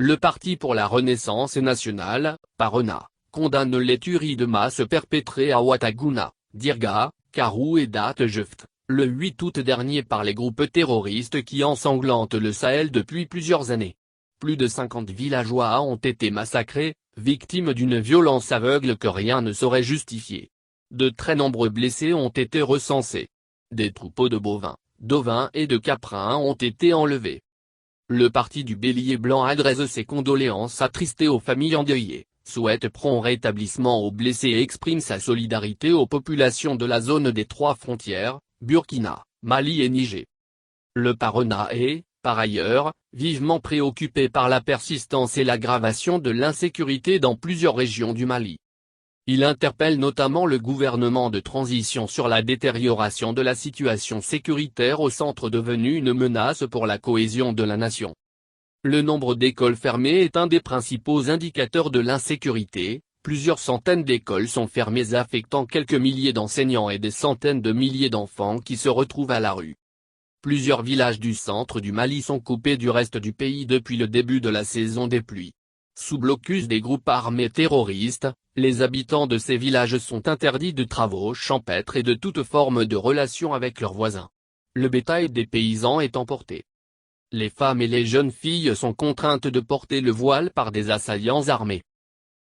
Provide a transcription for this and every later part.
Le Parti pour la Renaissance nationale, PARENA, condamne les tueries de masse perpétrées à Ouattaguna, Dirga, Karou et Datejeft, le 8 août dernier par les groupes terroristes qui ensanglantent le Sahel depuis plusieurs années. Plus de 50 villageois ont été massacrés, victimes d'une violence aveugle que rien ne saurait justifier. De très nombreux blessés ont été recensés. Des troupeaux de bovins, d'ovins et de caprins ont été enlevés. Le parti du Bélier Blanc adresse ses condoléances attristées aux familles endeuillées, souhaite prompt rétablissement aux blessés et exprime sa solidarité aux populations de la zone des 3 frontières, Burkina, Mali et Niger. Le PARENA est, par ailleurs, vivement préoccupé par la persistance et l'aggravation de l'insécurité dans plusieurs régions du Mali. Il interpelle notamment le gouvernement de transition sur la détérioration de la situation sécuritaire au centre devenue une menace pour la cohésion de la nation. Le nombre d'écoles fermées est un des principaux indicateurs de l'insécurité, plusieurs centaines d'écoles sont fermées affectant quelques milliers d'enseignants et des centaines de milliers d'enfants qui se retrouvent à la rue. Plusieurs villages du centre du Mali sont coupés du reste du pays depuis le début de la saison des pluies. Sous blocus des groupes armés terroristes, les habitants de ces villages sont interdits de travaux champêtres et de toute forme de relation avec leurs voisins. Le bétail des paysans est emporté. Les femmes et les jeunes filles sont contraintes de porter le voile par des assaillants armés.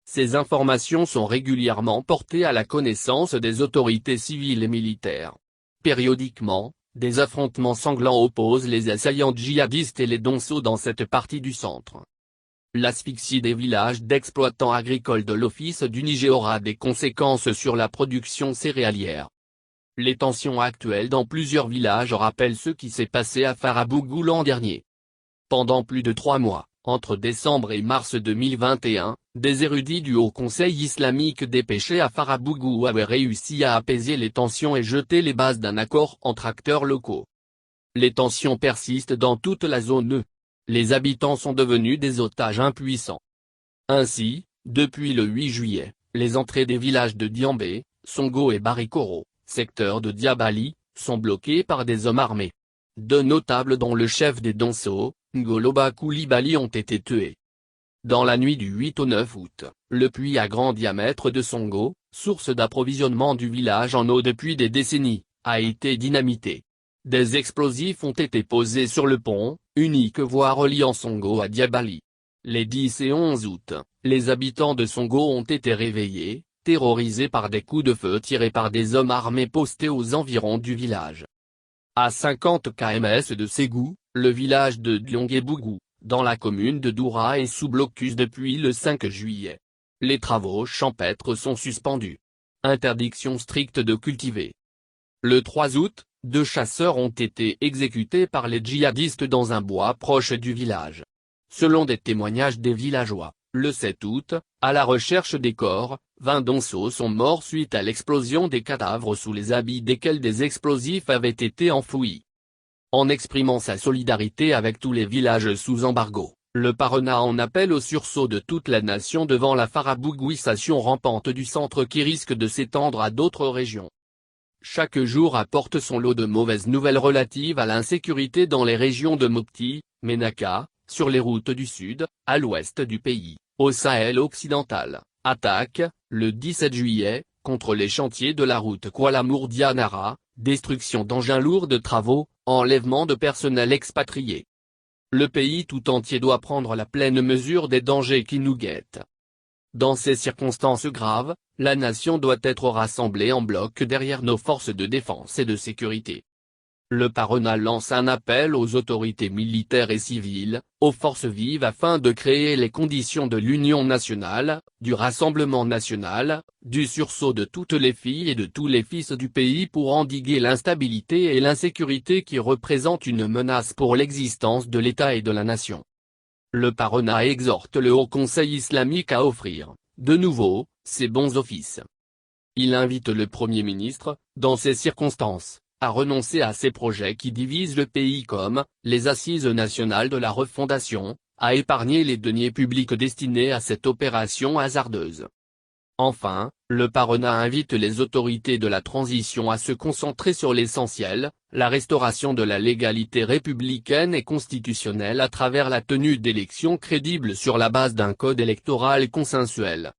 Ces informations sont régulièrement portées à la connaissance des autorités civiles et militaires. Périodiquement, des affrontements sanglants opposent les assaillants djihadistes et les donsos dans cette partie du centre. L'asphyxie des villages d'exploitants agricoles de l'Office du Niger aura des conséquences sur la production céréalière. Les tensions actuelles dans plusieurs villages rappellent ce qui s'est passé à Farabougou l'an dernier. Pendant plus de 3 mois, entre décembre et mars 2021, des érudits du Haut Conseil islamique dépêchés à Farabougou avaient réussi à apaiser les tensions et jeter les bases d'un accord entre acteurs locaux. Les tensions persistent dans toute la zone. Les habitants sont devenus des otages impuissants. Ainsi, depuis le 8 juillet, les entrées des villages de Diambé, Songo et Barikoro, secteur de Diabali, sont bloquées par des hommes armés. 2 notables dont le chef des Donso, Ngoloba Koulibaly ont été tués. Dans la nuit du 8 au 9 août, le puits à grand diamètre de Songo, source d'approvisionnement du village en eau depuis des décennies, a été dynamité. Des explosifs ont été posés sur le pont, unique voie reliant Songo à Diabali. Les 10 et 11 août, les habitants de Songo ont été réveillés, terrorisés par des coups de feu tirés par des hommes armés postés aux environs du village. À 50 km de Ségou, le village de Dionguebougou, dans la commune de Doura est sous blocus depuis le 5 juillet. Les travaux champêtres sont suspendus. Interdiction stricte de cultiver. Le 3 août, 2 chasseurs ont été exécutés par les djihadistes dans un bois proche du village. Selon des témoignages des villageois, le 7 août, à la recherche des corps, 20 donsos sont morts suite à l'explosion des cadavres sous les habits desquels des explosifs avaient été enfouis. En exprimant sa solidarité avec tous les villages sous embargo, le PARENA en appelle au sursaut de toute la nation devant la farabouguisation rampante du centre qui risque de s'étendre à d'autres régions. Chaque jour apporte son lot de mauvaises nouvelles relatives à l'insécurité dans les régions de Mopti, Ménaka, sur les routes du sud, à l'ouest du pays, au Sahel occidental. Attaque, le 17 juillet, contre les chantiers de la route Kuala Mourdianara, destruction d'engins lourds de travaux, enlèvement de personnel expatrié. Le pays tout entier doit prendre la pleine mesure des dangers qui nous guettent. Dans ces circonstances graves, la nation doit être rassemblée en bloc derrière nos forces de défense et de sécurité. Le PARENA lance un appel aux autorités militaires et civiles, aux forces vives afin de créer les conditions de l'union nationale, du rassemblement national, du sursaut de toutes les filles et de tous les fils du pays pour endiguer l'instabilité et l'insécurité qui représentent une menace pour l'existence de l'État et de la nation. Le PARENA exhorte le Haut Conseil islamique à offrir, de nouveau, ses bons offices. Il invite le Premier ministre, dans ces circonstances, à renoncer à ces projets qui divisent le pays comme les Assises nationales de la refondation, à épargner les deniers publics destinés à cette opération hasardeuse. Enfin, le Parena invite les autorités de la transition à se concentrer sur l'essentiel, la restauration de la légalité républicaine et constitutionnelle à travers la tenue d'élections crédibles sur la base d'un code électoral consensuel.